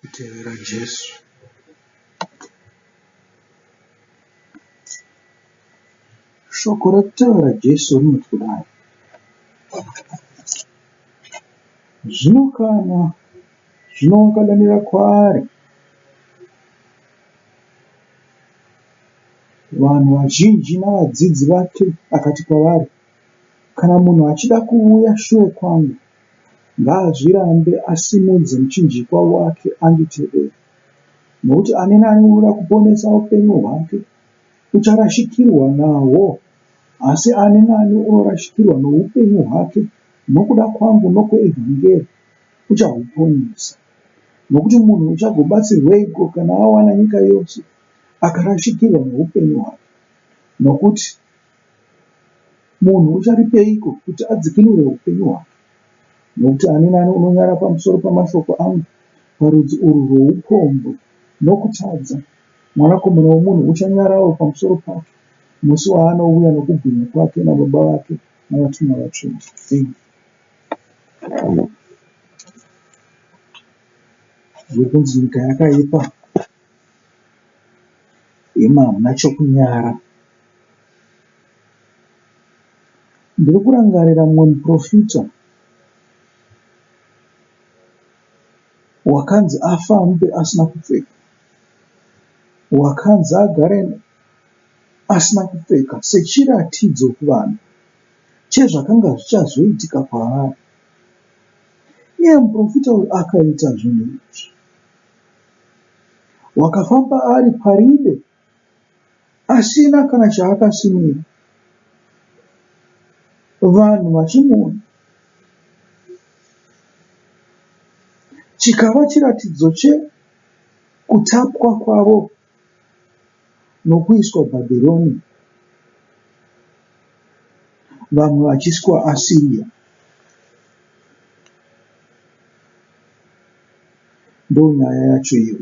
kutevera Jesu. Shoko rekutevera Jesu rinoti kudai: zvino kana wakadanira kwaari, vanhu vazhinji navadzidzi vake akati kwavari, kana munhu achida kuuya shure kwangu, ngaazvirambe asimudze muchinjikwa wake anditevere. Nokuti ani naani unoda kuponesa upenyu hwake ucharashikirwa nahwo, asi ani naani unorashikirwa noupenyu hwake nokuda kwangu nokweevhangeri uchahuponesa. Nokuti munhu uchagobatsirweiko kana awana nyika yose akarashikirwa noupenyu hwake? Nokuti munhu ucharipeiko kuti adzikinure upenyu hwake? Nokuti ani naani unonyara pamusoro pamashoko angu parudzi urwu rwoupombwe nokutadza, Mwanakomana woMunhu uchanyarawo pamusoro pake musi waanouya nokubwinya kwake naBaba vake navatumwa vatsvene. Zviri kunzi nyika yakaipa, imi hamuna chokunyara. Ndiri kurangarira mumwe muprofita wakanzi afambe asina kupfeka, wakanzi agare asina kupfeka sechiratidzo kuvanhu chezvakanga zvichazoitika kwaari. Iye muprofita uyu akaita zvinhu izvi, wakafamba ari paribe asina kana chaakasimira, vanhu vachimuona, chikava chiratidzo chekutapwa kwavo nokuiswa Bhabhironi, vamwe vachiiswa Asiriya. Ndonyaya yacho iyoyo.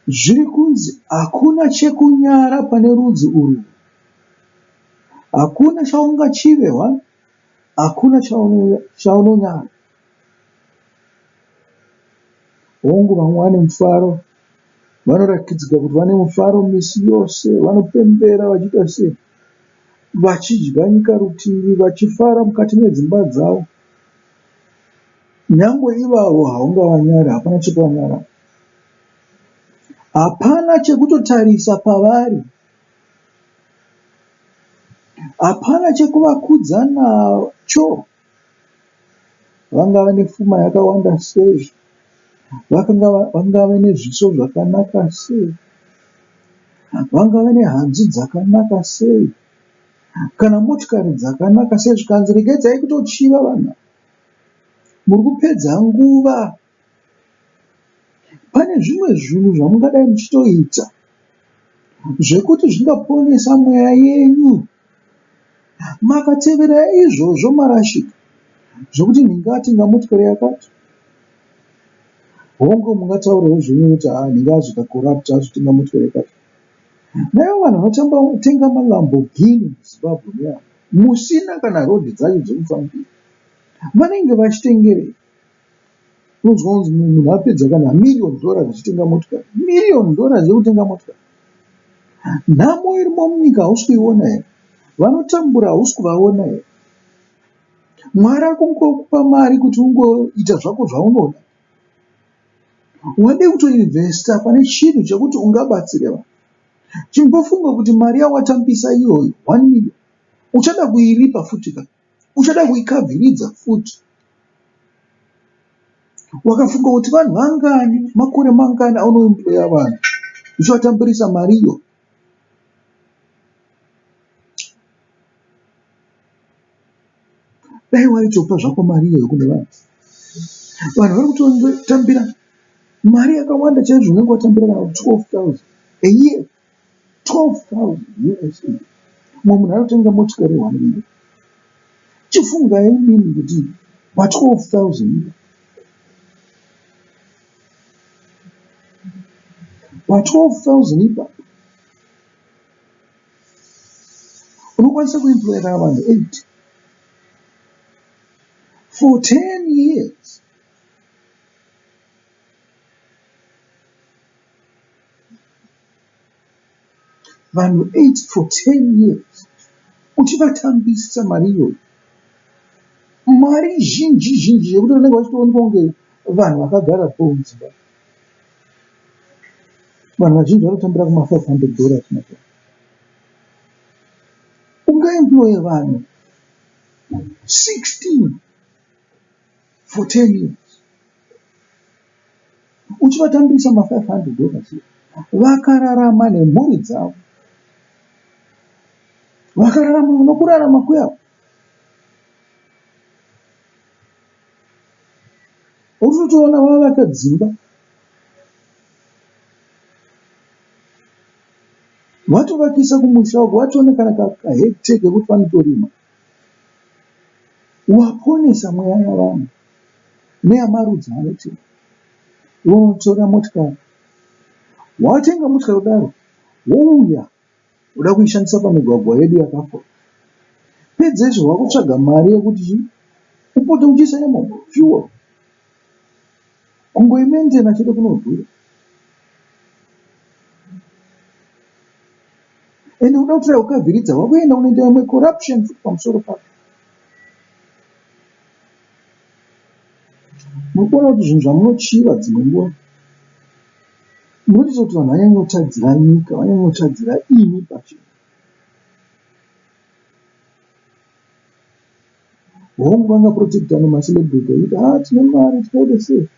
Zviri kunzi hakuna chekunyara pane rudzi urwu, hakuna chaungachive, hakuna chaunonyara. Hongu, vamwe vane mufaro, vanoratidzika kuti vane mufaro misi yose, vanopembera vachiita sei, vachidya nyika rutivi, vachifara mukati medzimba dzavo. Nyangwe ivavo haungavanyari, hapana chekuvanyara, hapana chekutotarisa pavari, hapana chekuvakudza nacho. Vangava nepfuma yakawanda sei, vangava nezviso zvakanaka sei, vangava nehanzu dzakanaka sei, kana motikari dzakanaka sei, zvikanzi regedzai kutochiva vanhu, muri kupedza nguva. Pane zvimwe zvinhu zvamungadai muchitoita zvekuti zvingaponesa mweya yenyu, makatevera izvozvo marashika, zvokuti ndingatenga motikari yakati. Hongu, mungataurawo zvenyu kuti ndingazvikakorapta azotenga motikari yakati. Naivo vanhu vanotenga maLambogini muZimbabwe muya, musina kana rodhi dzacho dzekufambira, vanenge vachitengerei? Unonzwa kunzi munhu apedza kana $1,000,000 achitenga motikari. $1,000,000 yekutenga motikari? Nhamo irimo munyika hausi kuiona here? Vanotambura hausi kuvaona here? Mwari akungokupa mari kuti ungoita zvako zvaunoda. Wade kutoinvesta pane chinhu chekuti ungabatsire vanhu. Chimbofunga kuti mari yawatambisa iyoyo, 1 million, uchada kuiripa futi ka? Uchada kuikavhiridza futi? Wakafunga kuti vanhu vangani, makore mangani aunoemploya vanhu uchivatambirisa mariyo? Dai waitopa zvako mariyo yokune vanhu. Vanhu vari kutotambira mari yakawanda chaizvo, unenge watambira kana 12,000 a year. 12,000 USD. Mumwe munhu anotenga motikari 1 million. Chifungai inini kuti pa 12,000 pa 12,000 ipapo unokwanisa kuemployera vanhu 8 for 10 years. vanhu 8 for 10 years uchivatambisa mari iyoyo, mari zhinji yekuti vanenge vachitoonekwa kunge vanhu vakagara pomudzimba. Vanhu vazhinji vanotambira kuma $500 ungaemploye vanhu 16 for 10 years uchivatambisa $500 vakararama nemhuri dzavo, vakararama nokurarama kwavo. Utotoona vavaka dzimba, vatovakisa kumusha uko, vatoona kana kahekite kekuti vanotorima. Waponesa mweya yavanhu neyamarudzi anoti unotora motikari, watenga motikari kudaro wouya uda kuishandisa pamigwagwa yedu yakafa, pedzezvo wakutsvaga mari yekuti upote uchiisa fuel, kungoimentena chete kunodhura. Ende uda kutora ukavhiridza wakuenda unoita imwe corruption futi pamusoro pako. Mukuona kuti zvinhu zvamunochiva dzimwe nguva munoita kuti vanhu vanyanyotadzira nyika, vanyanyotadzira imi pachena. Hongu vangaprotekta nemacelebbrity ekuti tine mari tikaite sei.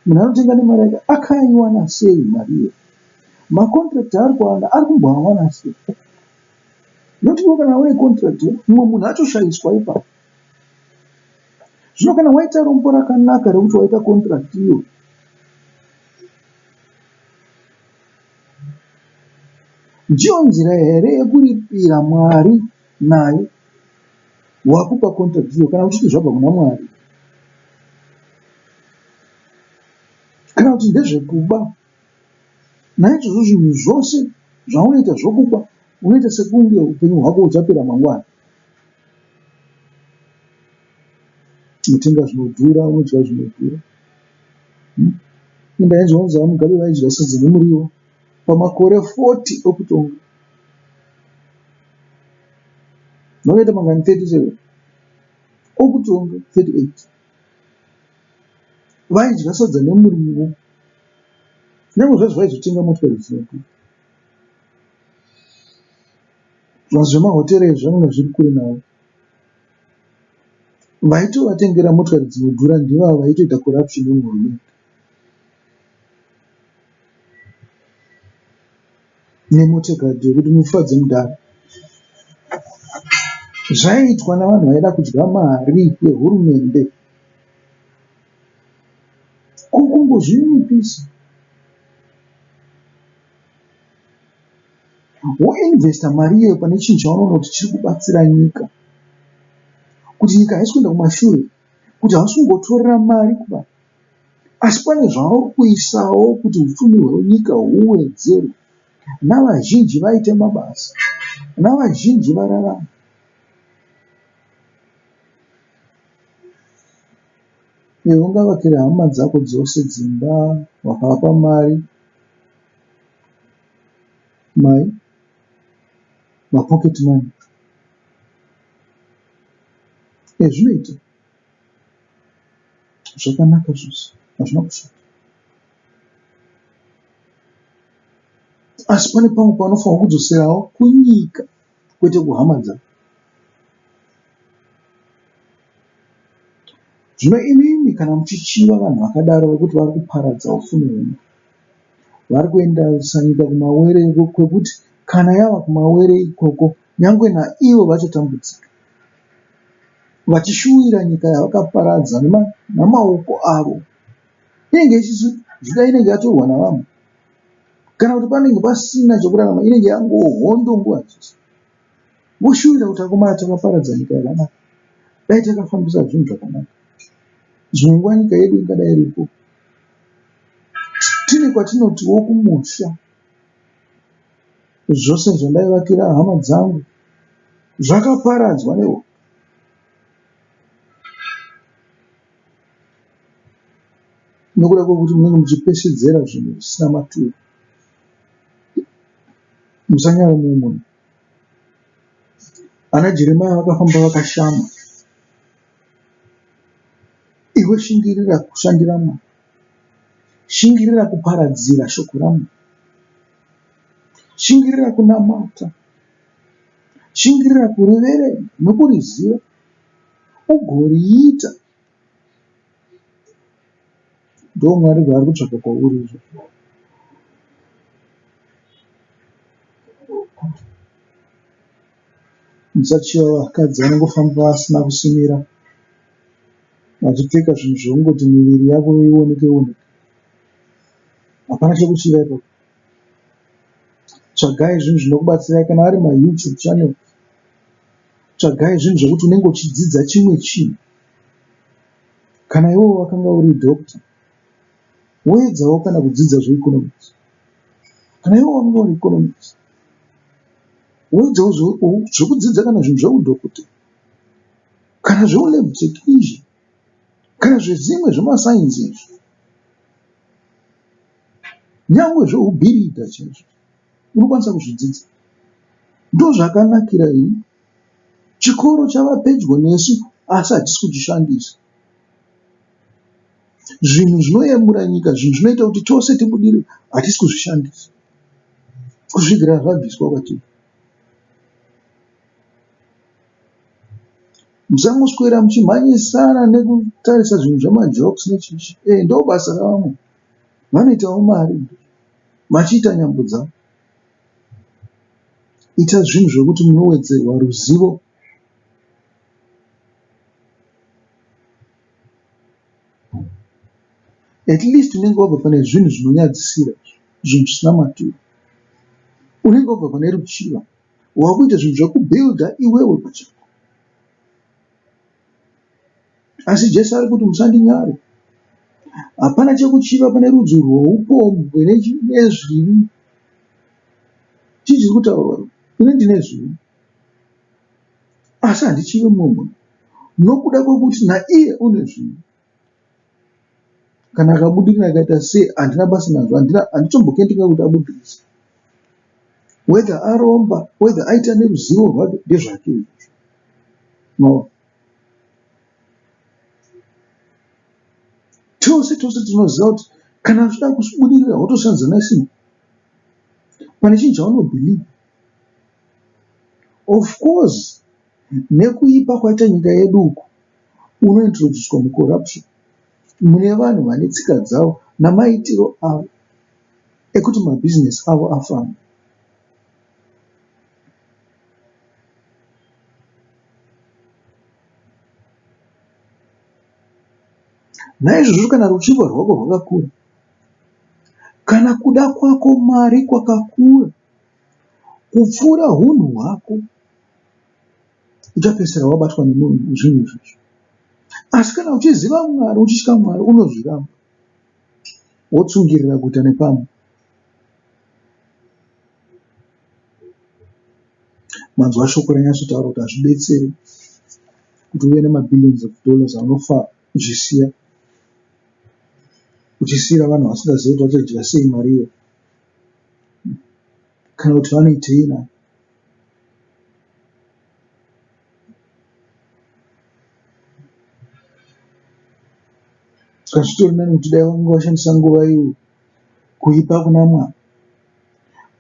Munhu anotenga nemari yake akaiwana sei mari iyo? Macontract ari kuwana ari kumboawana sei? Nokuti kana une contract mumwe munhu atoshayiswa ipapo. Zvino kana waita rombo rakanaka rekuti waita contract iyo, ndiyo nzira here yekuripira Mwari nayo wakupa contract iyo, kana uchiti zvabva kuna Mwari, kana kuti ndezvekuba. Naizvozvo zvinhu zvose zvaunoita zvokupa unoita sekunge upenyu hwako uchapera mangwana. Unotenga zvinodhura, unodya zvinodhura. Indaizvonza mugabe vaidya sadza nemuriwo pamakore 40 okutonga. Vakaita mangani 37 okutonga 38 vaidya sadza nemuriwo. Nyange zvazvo vaizotenga motikari dzinodhura. Zvanhu zvemahotera zvanenge zviri kure navo. Vaitovatengera motikari dzinodhura ndivavo vaitoita corruption yemuhurumende. Nemotikari yekuti mufadze mudhara zvaiitwa navanhu vaida kudya mari yehurumende. Kukumbozvininipisa woinvesta mari iyoyo pane chinhu chaunoona kuti chiri kubatsira nyika, kuti nyika haisi kuenda kumashure, kuti hausi kungotorera mari kuba, asi pane zvauri kuisawo kuti upfumi hwenyika huwedzerwe, navazhinji vaite mabasa, navazhinji vararama. Ungavakira hama dzako dzose dzimba, wakavapa mari, mapocket money, zvinoita zvakanaka zvose, hazvina kushata. Asi pane pamwe panofanira kudzoserawo kunyika, kwete kuhama dzako. Zvino imimi kana muchichiva vanhu vakadaro vekuti vari kuparadza upfumi hwenyika, vari kuendesa nyika kumawere kwekuti kana yava kumawere ikoko nyangwe naivo vachotambudzika, vachishuwira nyika yavakaparadza namaoko avo. Inenge ichizvida inenge yatorwa navamwe, kana kuti panenge pasina chokurarama, inenge yangohondo nguva dzose. Voshuwira kuti akomana takaparadza nyika yakanaka, dai takafambisa zvinhu zvakanaka, zvimwe nguva nyika yedu ingadai iripo. Tine kwatinotiwo kumusha, zvose zvandaivakira hama dzangu zvakaparadzwa nehondo. Nokuda kwekuti munenge muchipeshedzera zvinhu zvisina maturo. musanyara mumwe ana Jeremia vakafamba vakashama. Iwe shingirira kushandira Mwari, shingirira kuparadzira shoko raMwari, shingirira kunamata, shingirira kuriverenga nokuriziva, ugoriita. Ndo Mwari zvaari kutsvaka kwauri izvo. Musachiva vakadzi vanongofamba vasina kusimira, vachipfeka zvinhu zvekungoti miviri yavo ioneke oneke. Hapana chekuchiva ipapo. Tsvagai zvinhu zvinokubatsirai kana ari maYouTube channel. Tsvagai zvinhu zvekuti unenge uchidzidza chimwe chinhu. Kana iwewe wakanga uri dhokita, woedzawo kana kudzidza zveeconomics. Kana iwewe wakanga uri economics, woedzawo zvekudzidza kana zvinhu zveudhokota, kana zveulab technician, kana zvezvimwe zvemasainzi izvi, nyangwe zveubhiridha chaizvo, unokwanisa kuzvidzidza. Ndo zvakanakira ini. Chikoro chava pedyo nesu asi hatisi kuchishandisa. Zvinhu zvinoyemura nyika, zvinhu zvinoita kuti tose tibudire, hatisi kuzvishandisa kusvikira zvabviswa kwatiri. Musangoswera muchimhanyisana nekutarisa zvinhu zvamajokes nechichi. Ndo basa ravamwe. Vanoitawo mari machiita nyambo dzavo. Ita zvinhu zvekuti munowedzerwa ruzivo. At least unenge wabva pane zvinhu zvinonyadzisira, zvinhu zvisina maturo. Unenge wabva pane ruchiva. Wakuita zvinhu zvekubhilda iwewe pachako. Asi Jesu ari kuti musandinyare. Hapana chekuchiva pane rudzi rwoupombwe nezvivi. Chii chiri kutaurwa? Ine ndine zvivi, asi handichive mumwe nokuda kwekuti naiye une zvivi. Kana akabudirira akaita sei, handina basa nazvo, handitombokendenga kuti abudirise. Whether aromba, whether aita neruzivo rwake, ndezvake izvozvo. No. Tose tinoziva kuti kana zvida kubudirira wotosanza nesimba. Pane chinhu chaunobhiliva. Of course, nekuipa kwaita nyika yedu uku, unointroducwa mucorruption. Mune vanhu vane tsika dzavo namaitiro avo ekuti mabhizinesi avo afamba. Naizvozvo kana ruchiva rwako rwakakura, kana kuda kwako mari kwakakura, kupfuura hunhu hwako, uchapedzisira wabatwa nezvinhu izvozvo. Asi kana uchiziva Mwari, uchitya Mwari, unozviramba. Wotsungirira kuita nepamwe. Manzwa shoko ranyatsotaura kuti hazvidetseri kuti uve nemabhillions of dollars anofa uchisiya. Uchisiyira vanhu vasingazivi kuti vachadya sei mari iyo. Kana kuti vanoitei na. Kazvitori nani kuti dai vanga vashandisa nguva iyo kuipa kuna Mwari.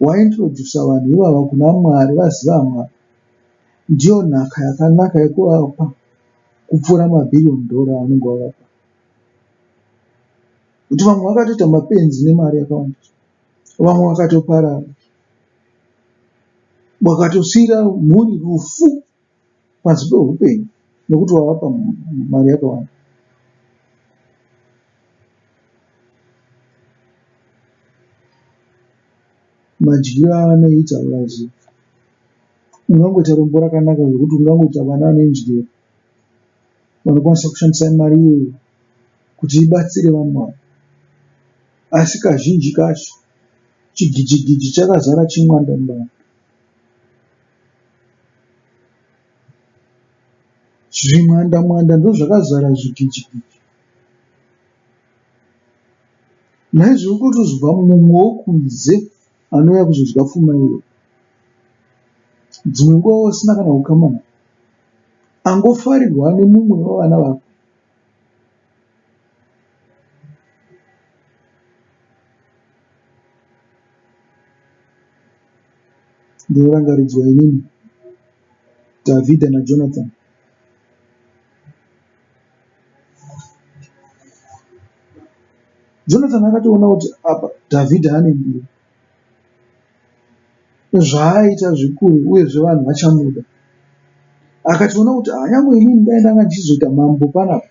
Waintrodusa vanhu ivava kuna Mwari, vaziva Mwari. Ndiyo nhaka yakanaka yekuvapa kupfuura mabhiriyoni dhora avanenge wavapa. Kuti vamwe vakatoita mapenzi nemari yakawanda, vamwe vakatoparara, vakatosiyira mhuri rufu pasi pehupenyu nekuti wavapa mari yakawanda. Madyiro avanoita urazi, ungangoita rombo rakanaka zvokuti ungangoita vana vanenjere vanokwanisa kushandisa mari iyoyo kuti ibatsire vamwe. Asi kazhinji kacho chigijigiji chakazara chimwanda mbanda. Zvimwanda mwanda ndo zvakazara zvigijigiji. Naizvozvo kutozobva mumwe wokunze anouya kuzodya pfuma iyo. dzimwe nguva usina kana ukamana angofarirwa nemumwe wavana vako. Ndinorangaridzwa inini Dhavhidha naJonathan. Jonathan akatoona kuti apa Dhavhidha ane mbiri, zvaaita zvikuru uyezve vanhu vachamuda. Akatoona kuti nyangwe inini dai ndanga ndichizoita mambo panapa,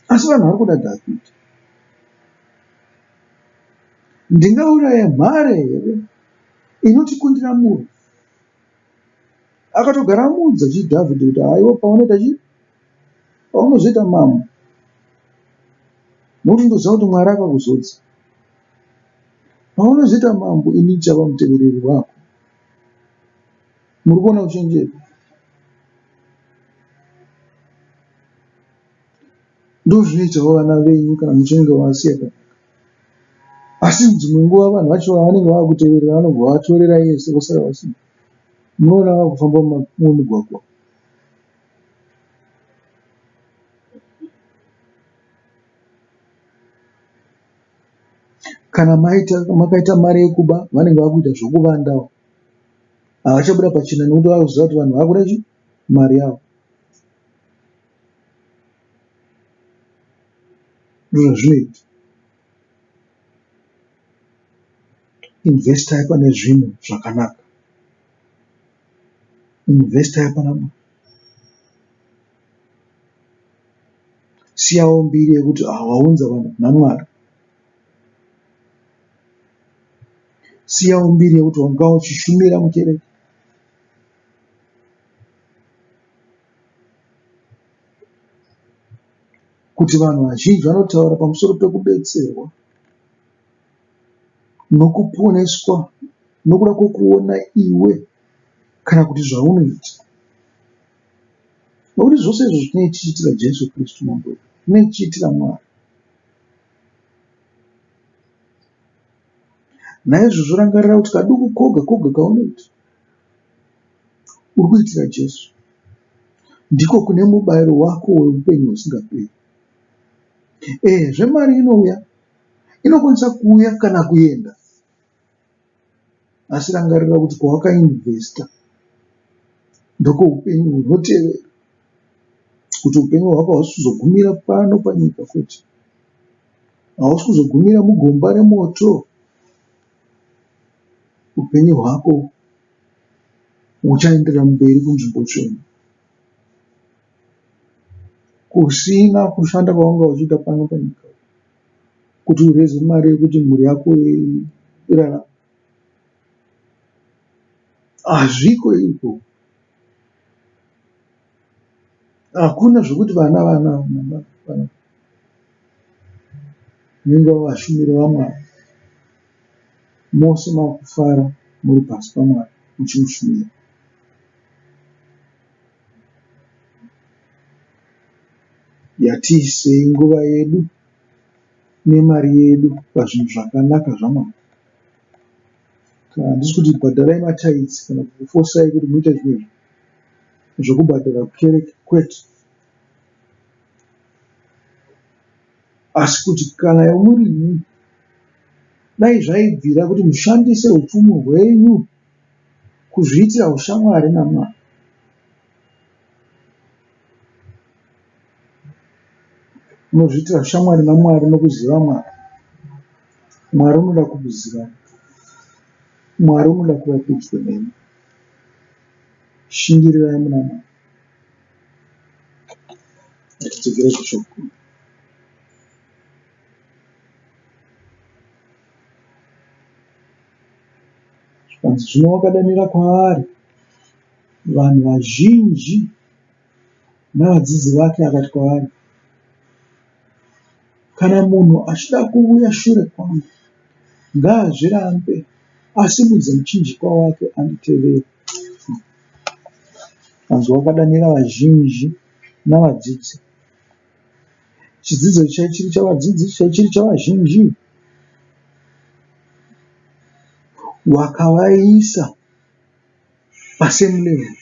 asi vanhu vari kuda Dhavhidha, ndingauraya mhare here inotikundira murwi. Akatogara amuudza Dhavhidha kuti haiwa paunoita chii, paunozoita mambo, nokuti ndoziva kuti Mwari akakuzodza. Paunozoita mambo, ini ndichava mutevereri wako. Muri kuona uchenjeri? Ndozvinoitawo vana venyu kana muchinge wasiya kanaka. Asi dzimwe nguva vanhu vacho vanenge vakuteverera vanobva vatorera yese vosara vasina. Munoona vakufamba mumugwagwa. Kana makaita mari yekuba, vanenge vakuita zvokuvandawo. Havachabuda pachena nokuti vakuziva kuti vanhu vakuda chi? Mari yavo. Ndozvazvinoita. Investai pane zvinhu zvakanaka. Investai panapa. Siyawo mbiri yekuti waunza vanhu naMwari. Siyawo mbiri yekuti wanga uchishumira mukereke. Kuti vanhu vazhinji vanotaura pamusoro pekubetserwa nokuponeswa nokuda kwokuona iwe kana kuti zvaunoita. Nokuti zvose izvo zvinoitichitira Jesu Kristu mambo, zvinoitichitira Mwari. Naizvozvo rangarira kuti kaduku koga koga kaunoita uri kuitira Jesu, ndiko kune mubayiro wako weupenyu husingaperi. Zvemari inouya, inokwanisa kuuya kana kuenda, asi rangarira kuti kwawakainvesta ndoko upenyu hunotevera, kuti upenyu hwako hausi kuzogumira pano panyika, kuti hausi kuzogumira mugomba remoto. Upenyu hwako huchaendera mberi kunzvimbo tsvene. Kusina kushanda kwawanga uchiita pano panyika, kuti ureze mari yekuti mhuri yako irarame, hazviko iko. Hakuna zvokuti vana vanenge vavashumiri vaMwari, mose makufara muri pasi paMwari muchimushumira. Yatiisei nguva yedu nemari yedu pazvinhu zvakanaka zvaMwari. Handisi kuti bhadharai mataitsi kana kukufosai kuti muite zvinhu zvokubhadhara kukereke, kwete. Asi kuti kana murini, dai zvaibvira kuti mushandise upfumi hwenyu kuzviitira ushamwari naMwari. Unozviitira ushamwari naMwari nokuziva Mwari. Mwari unoda kukuziva. Mwari unoda kuva pedyo nemi. Shingirirai muna Mwari. Tidzokere kushoko. Zvikanzi zvino wakadanira kwaari vanhu vazhinji navadzidzi vake, akati kwavari, kana munhu achida kuuya shure kwangu, ngaazvirambe asimudze muchinjikwa wake anditevere. Kanzi wakadanira vazhinji navadzidzi. Chidzidzo chaichiri chavadzidzi, chaichiri chavazhinji. Wakavaisa pasame level.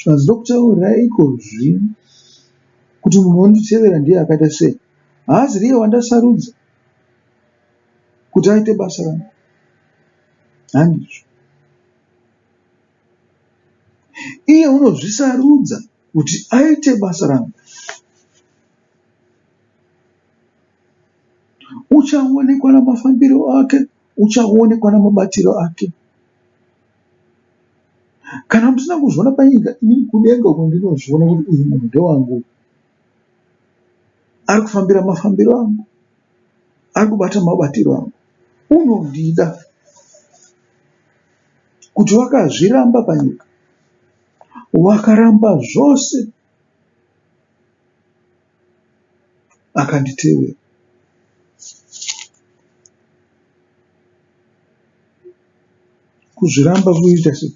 Zvandinokutaurira ikozvi kuti munhu wonditevera ndiye akaita sei, haazi riye wandasarudza kuti aite basa rangu, handizvo. Iye unozvisarudza kuti aite basa rangu. Uchaonekwa namafambiro ake, uchaonekwa namabatiro ake. Kana musina kuzviona panyika, inini kudenga uko ndinozviona kuti uyu munhu ndewangu. Ari kufambira mafambiro angu, ari kubata mabatiro angu, unondida. Kuti wakazviramba panyika, wakaramba zvose, akanditevera. Kuzviramba kuita sei?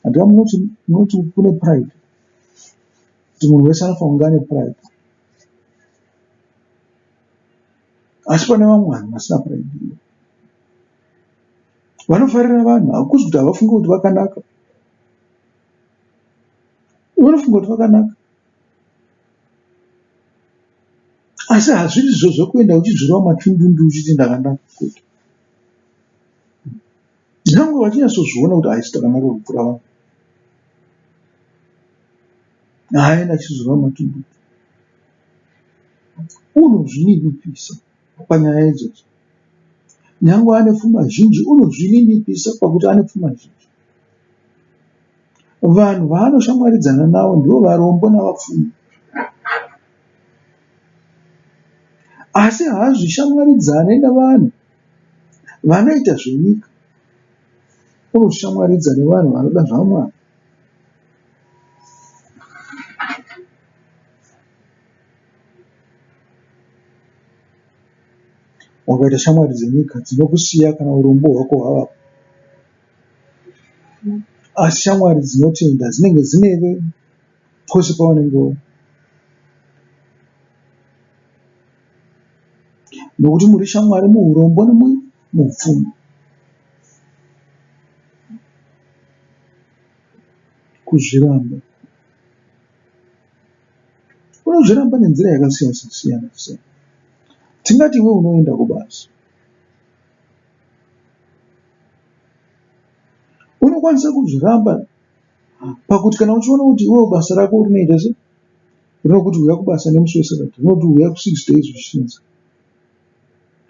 Handika munoti kune pride, kuti munhu wese anofanira kunge ane pride. Asi pane vamwe vanhu vasina pride. Vanofarira vanhu, hakuzi kuti havafungi kuti vakanaka. Vanofunga kuti vakanaka. Asi hazvizvo zvokuenda uchizvirova matundundu uchiti ndakanaka. Nyange vachinyatsozviona kuti haisi takanaka kupfuura vanhu, haaenda achizvirova matundundu. Unozvininipisa panyaya idzodzo. Nyange ane pfuma zhinji, unozvininipisa pakuti ane pfuma zhinji. Vanhu vaanoshamwaridzana navo ndivo varombo navapfumi. Asi haazvishamwaridzane navanhu vanoita zvenyika. Unoshamwaridza nevanhu vanoda zvaMwari. Wakaita shamwari dzenyika dzinokusiya kana urombo hwako hwavapo. Asi shamwari dzinotenda dzinenge dzineve pose paunenge uri. Nokuti muri shamwari muurombo nemupfumi. Kuzviramba. Unozviramba nenzira yakasiyana siyana. Tingati iwe unoenda kubasa, unokwanisa kuzviramba pakuti kana uchiona kuti iwewe basa rako rinoita sei, rinokuti uya kubasa nemusi weSabata, rinoti uya ku6 days zvichinza,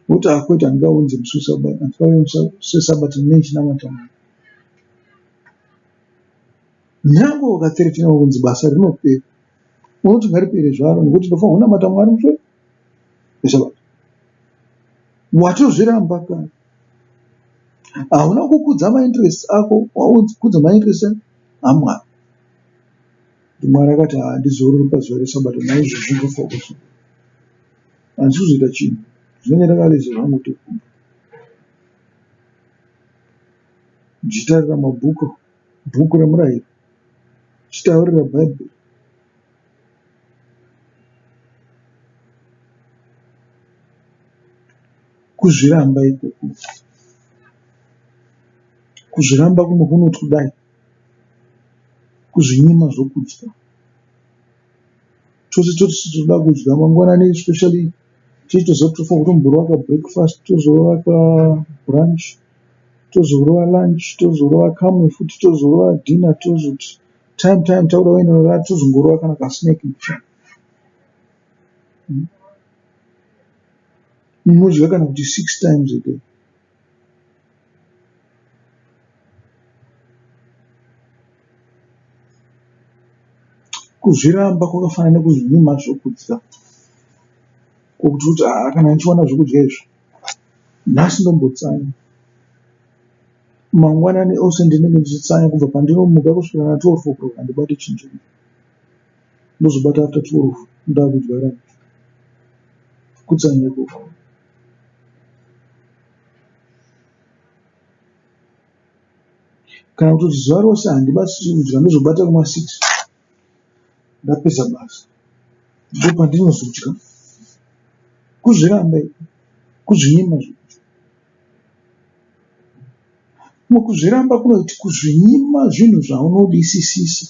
woti akwete handingaunze musi weSabata, handingauye musi weSabata nechinamata Mwari. Nyange wakateretena kunzi basa rinopera, unoti ngaripere zvaro nokuti ndofanira kunamata Mwari musi weSabata. Watozviramba kare. Hauna kukudza mainterest ako, wakudza mainterest aMwari. Mwari akati handizorori pazuva reSabata, naizvozvo ndofa kusuka. Handisi kuzoita chinhu, zvinenge ndakareza zvangu tokumba. Ndichitarira bhuku remurayiro, ndichitaurira Bhaibheri. Kuzviramba ikoko, kuzviramba kuno kunoti kudai, kuzvinyima zvokudya. Tose toda kudya mangwanani, especially tozotofa kutomborova kabreakfast, tozorova kabrunch, tozorova lunch, tozorova kamwe futi, tozorova dinner, tozoti time taura wainora, tozongorova kana kasnack. Munodya kana kuti 6 times a day. Kuzviramba kwakafanana nekuzvinyima zvokudya, kwokuti kuti kana ndichiwana zvokudya izvi, nhasi ndombotsanya. Mangwanani ose ndinenge ndichitsanya kubva pandinomuka kusvika na 12 o'clock handibati chinhu. Ndozobata after 12 ndakudya rangu. Kutsanya ikoko. Kana kuti zuva rose handibati kudya, ndozobata kuma6 ndapedza basa, ndipo pandinozodya. Kuzviramba, kuzvinyima zvokudya. Mukuzviramba kunoti kuzvinyima zvinhu zvaunodisisisa.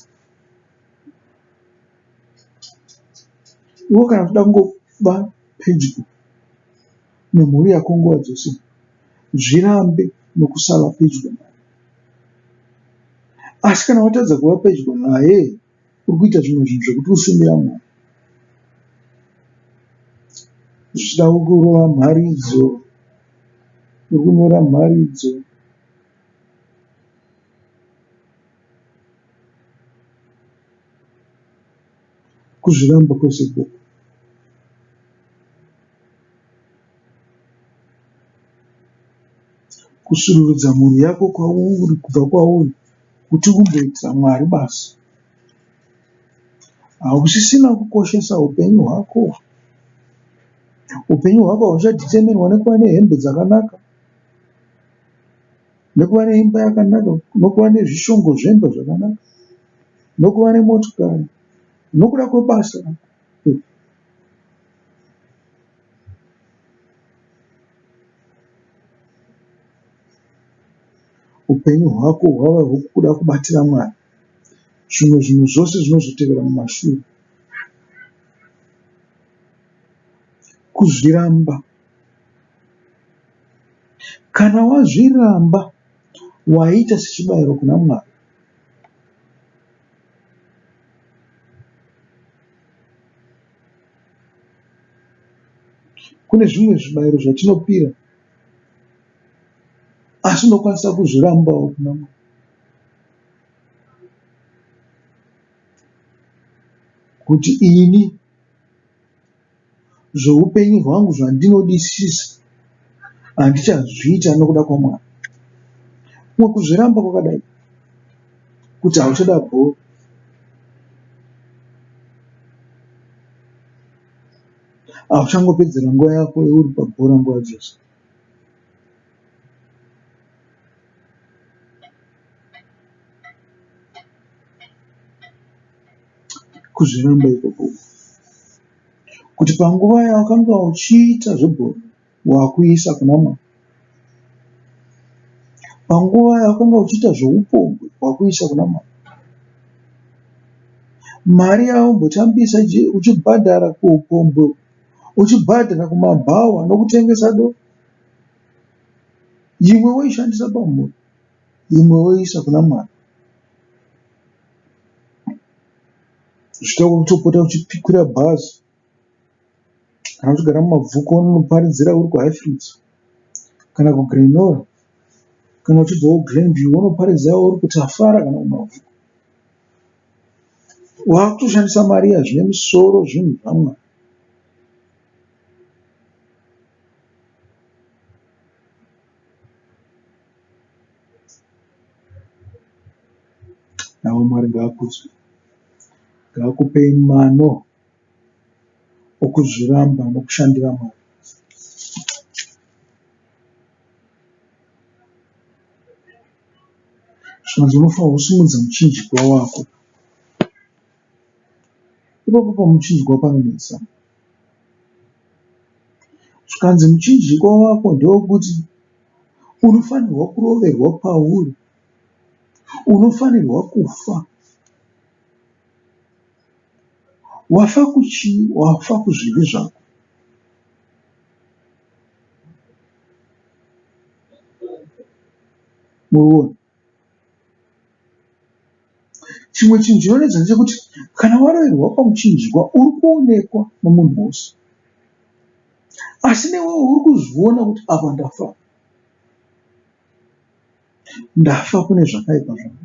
Iwo kana kuda kungoba pedyo nemhuri yako nguva dzose, zvirambe nokusava pedyo naye. Asi kana watadza kuva pedyo naye, uri kuita zvimwe zvinhu zvekuti ushumira Mwari. Zvichida kurova mharidzo, uri kunyora mharidzo, kuzviramba kwese koko. Kusururudza mhuri yako kwauri kubva kwauri kuti kungoitira Mwari basa. Hausisina kukoshesa upenyu hwako. Upenyu hwako hauchadhitemerwa nekuva nehembe dzakanaka, nekuva neimba yakanaka, nokuva nezvishongo zvemba zvakanaka, nokuva nemotokari, nokuda kwebasa. Upenyu hwako hwava hwokuda kubatira Mwari. Zvimwe zvinhu zvose zvinozotevera mumashure. Kuzviramba. Kana wazviramba, waita sechibayiro kuna Mwari. Kune zvimwe zvibayiro zvatinopira, asi unokwanisa kuzvirambawo kuna Mwari. Kuti ini zveupenyu hwangu zvandinodisisa handichazviita nokuda kwaMwari. Kuzviramba kwakadai kuti hauchada bhora, hauchangopedzera nguva yako uri pabhora nguva dzose. Kuzviramba ikoko, kuti panguva yawakanga uchiita zvebhora wakuisa kuna Mwari, panguva yawakanga uchiita zveupombwe wakuisa kuna Mwari, mari yaumbotambisa uchibhadhara kuupombwe, uchibhadhara kumabhawa nokutengesa doro, imwe woishandisa pamhuri, imwe woisa kuna Mwari. Zvichida kutopota uchipikwira bhazi kana uchigara mumabvuko unoparidzira uri kuHighfields kana kuGrenora, kana uchibvawo Glenview unoparidzira uri kuTafara kana kumabvuko. Wakutoshandisa mari yazvine musoro zvinhu zvaMwari. Nawo Mwari ngaakudzwe, ngaakupei mano okuzviramba nokushandira Mwari. Zvikanzi unofanira kusimudza muchinjikwa wako. Ipapo pamuchinjikwa panonetsa. Zvikanzi muchinjikwa wako ndewekuti unofanirwa kuroverwa pauri, unofanirwa kufa. Wafa kuchii? Wafa kuzvivi zvako. Muona, chimwe chinhu chinonetsa ndechekuti kana waroverwa pamuchinjikwa uri kuonekwa nomunhu wose, asi newewo uri kuzviona kuti apa ndafa, ndafa kune zvakaipa zvangu.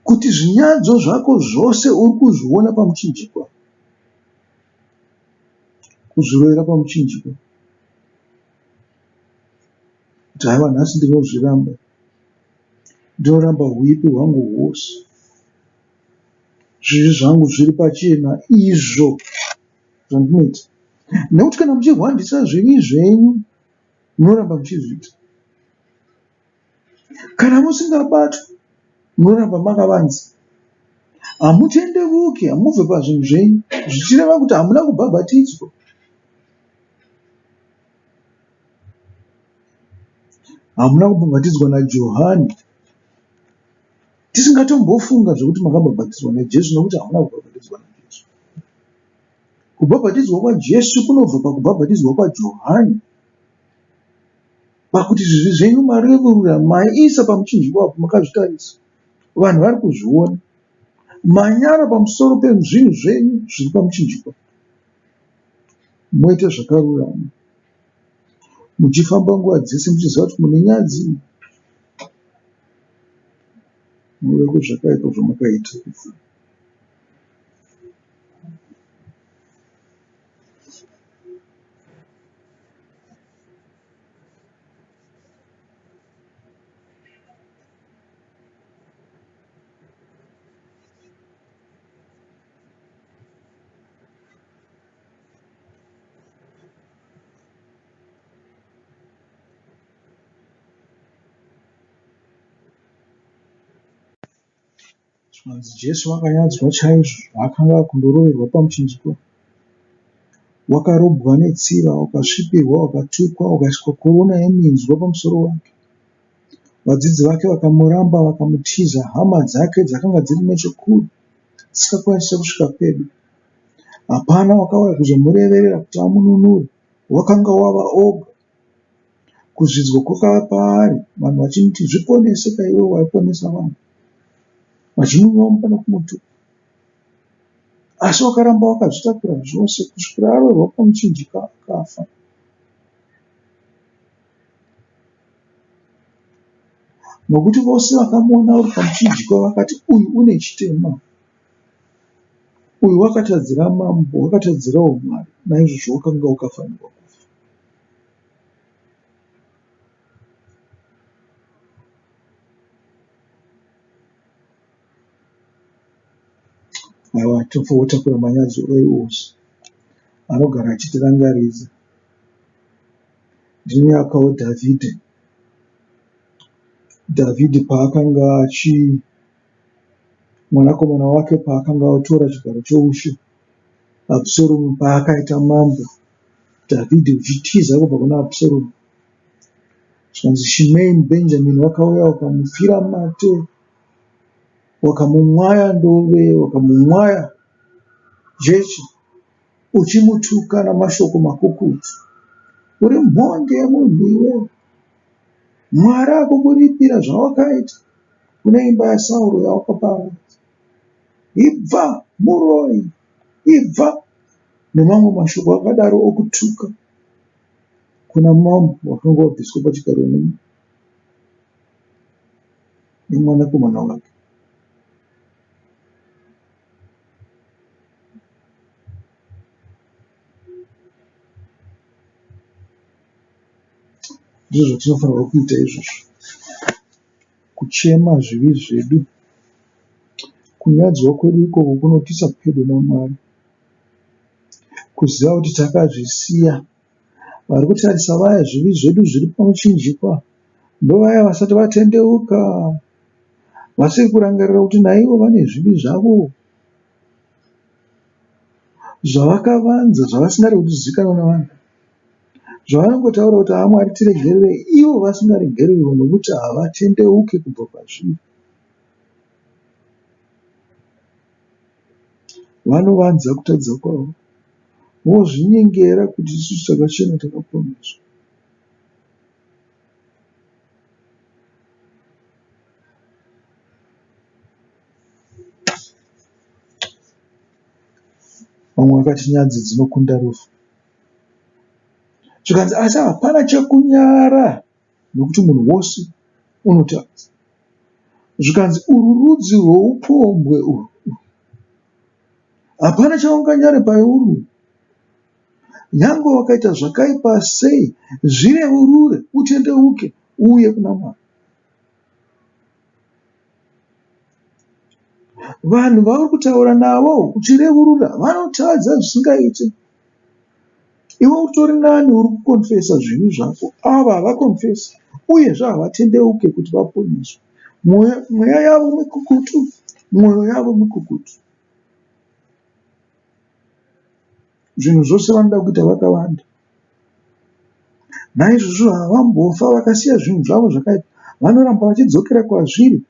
Kuti zvinyadzo zvako zvose uri kuzviona pamuchinjikwa, kuzvirovera pamuchinjikwa, kuti haiwa nhasi ndinozviramba, ndinoramba huipi hwangu hwose, zvivi zvangu zviri pachena, izvo zvandinoita. Nekuti kana muchirwandisa zvivi zvenyu, munoramba muchizviita. Kana musingabatwi, munoramba makavanza. Hamutendeuki, hamubve pazvinhu zvenyu, zvichireva kuti hamuna kubhabhatidzwa. hamuna kubhabhatidzwa naJohani. Tisingatombofunga zvokuti makabhabhatidzwa naJesu nokuti hamuna kubhabhatidzwa naJesu. Kubhabhatidzwa kwaJesu kunobva pakubhabhatidzwa kwaJohani. Pakuti zvivi zvenyu mareverura maiisa pamuchinjikwa apo makazvitarisa. Vanhu vari kuzviona. Manyara pamusoro pezvinhu zvenyu zviri pamuchinjikwa. Muite zvakarurama. Muchifamba nguva dzese muchiziva kuti mune nyadzi. Muve kuzvakaipa zvamakaita. Zvanzi Jesu wakanyadzwa chaizvo akanga kundoroverwa pamuchinjikwa. Wakarobwa netsiva, wakasvipirwa, wakatukwa, wakaiswa korona yeminzwa pamusoro wake. Vadzidzi vake vakamuramba, vakamutiza. Hama dzake dzakanga dziri nechokure, dzisikakwanisi kusvika pedo. Hapana wakauya kuzomureverera kuti amununure. Wakanga wava oga. Kuzvidzwa kwakava paari, vanhu vachimuti, zviponese kaiwe waiponesa vanhu. Vachimuomba nokumutuka. Asi wakaramba wakazvitakura zvose kusvikira aroverwa pamuchinjikwa akafa. Nokuti vose vakamuona uri pamuchinjikwa vakati, uyu une chitema. Uyu wakatadzira mambo, wakatadzira umwari. Naizvozvo wakanga wakafanirwa kufa. Aiwa, tofotakura manyadzo ose anogara achitirangaridza. Ndinyaka waDhavhidhi. Dhavhidhi paakanga mwanakomana wake paakanga atora chigaro choushe, Abhusaromu paakaita mambo, Dhavhidhi uchitiza kubva kuna Abhusaromu. Zvanzi Shimei muBhenjamini wakauya wakamupfira mate, wakamumwaya ndove, wakamumwaya jechi, uchimutuka namashoko makukutu. Uri mhonde yemunhu iwe. Mwari akukuripira zvawakaita kune imba yaSauro yawakaparadza. Ibva muroyi, ibva, nemamwe mashoko akadaro okutuka kuna mambo wakanga wabviswa pachigaro nemwanakomana wake. Ndizvo zvatinofanirwa kuita izvozvo. Kuchema zvivi zvedu. Kunyadzwa kwedu ikoko kunotisa pedo naMwari. Kuziva kuti takazvisiya. Vari kutarisa vaya zvivi zvedu zviri pamuchinjikwa ndovaya vasati vatendeuka. Vasiri kurangarira kuti naivo vane zvivi zvavo zvavakavanza, zvavasingari kuzivikanwa navanhu. Zvavanongotaura kuti Mwari tiregerere, ivo vasingaregererwa nokuti havatendeuke kubva pazviri. Vanovanza kutadza kwavo. Vozvinyengera kuti isusu takachena takaponeswa. Vamwe vakati nyadzi dzinokunda rufu. Zvikanzi asi hapana chekunyara nokuti munhu wose unotadza. Zvikanzi urwu rudzi rwoupombwe urwu. Hapana chaunganyare paurwu. Nyange wakaita zvakaipa sei, zvireurure, utendeuke, uye kuna Mwari. Vanhu vauri kutaura navo uchireurura vanotadza zvisingaite. Iwe utori nani uri kukonfesa zvivi zvako? Ava havakonfesi, uyezve havatendeuke kuti vaponeswe. Mweya yavo mikukutu, mwoyo yavo mikukutu. Zvinhu zvose vanoda kuita vakawanda. naizvozvo havambofa vakasiya zvinhu zvavo zvakaita, vanoramba vachidzokera kwazviri,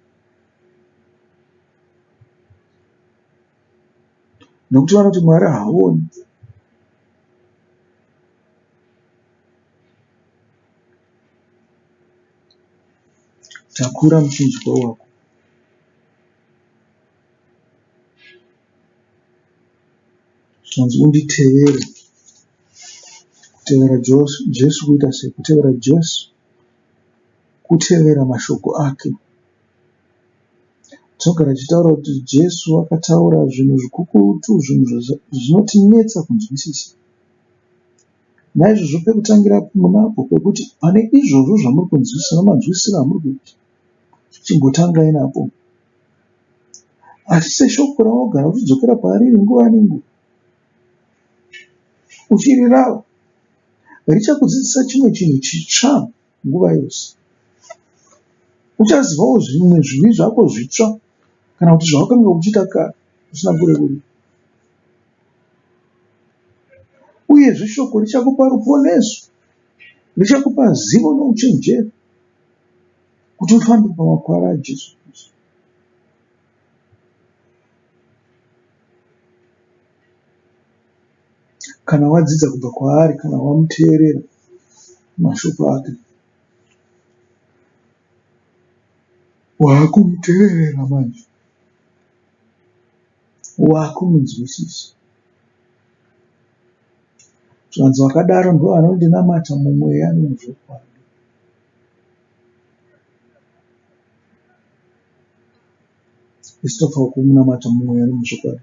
nokuti vanoti Mwari haoni. Takura muchinjikwa wako. Zvanzi unditevere. Kutevera Jesu kuita sei? Kutevera Jesu kutevera mashoko ake. Tinogara tichitaura kuti Jesu akataura zvinhu zvikukutu, zvinhu zvinotinetsa kunzwisisa. Naizvozvo pekutangira munapo pekuti pane izvozvo zvamuri kunzwisisa nemanzwisiro amuri kuita, chimbotangai napo. Asi seshoko raunogara uchidzokera pariri nguva nenguva, uchirirava, richakudzidzisa chimwe chinhu chitsva nguva yose. Uchazivawo zvimwe zvivi zvako zvitsva kana kuti zvawakanga uchiita kare usina kurekuri. Uyezve shoko richakupa ruponeso, richakupa zivo nouchenjeri kuti ufambe pamakwara aJesu Kristu. Kana wadzidza kubva kwaari, kana wamuteerera mashoko ake, wakumuteerera manje, wakumunzwisisa. Zvanzi vakadaro ndivo vanondinamata mumweya nomuzvokwadi. Isi tofanira kumunamata mumweya nomuzvokwadi.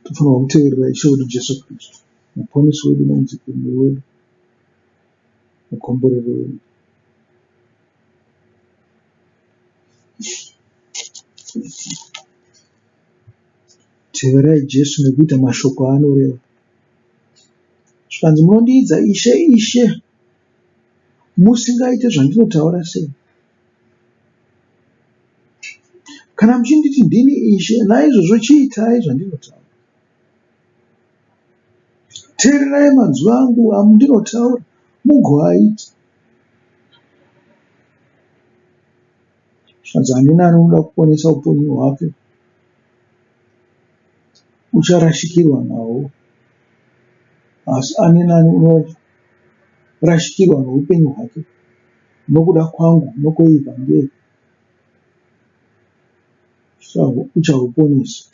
Tofanira kuteerera Ishe wedu Jesu Kristu, muponesi wedu nomudzikinuri wedu, mukomboreri wedu. Teverai Jesu nekuita mashoko aanoreva. Zvanzi munondiidza Ishe, Ishe, musingaite zvandinotaura sei? Kana muchinditi ndini Ishe, naizvozvo chiitai zvandinotaura. Teererai manzwi angu amundinotaura, mugoaita. Zvanzi ani nani unoda kuponesa upenyu hwake ucharashikirwa nawo, asi ani nani unorashikirwa noupenyu hwake nokuda kwangu nokweivhangeri uchahuponesa.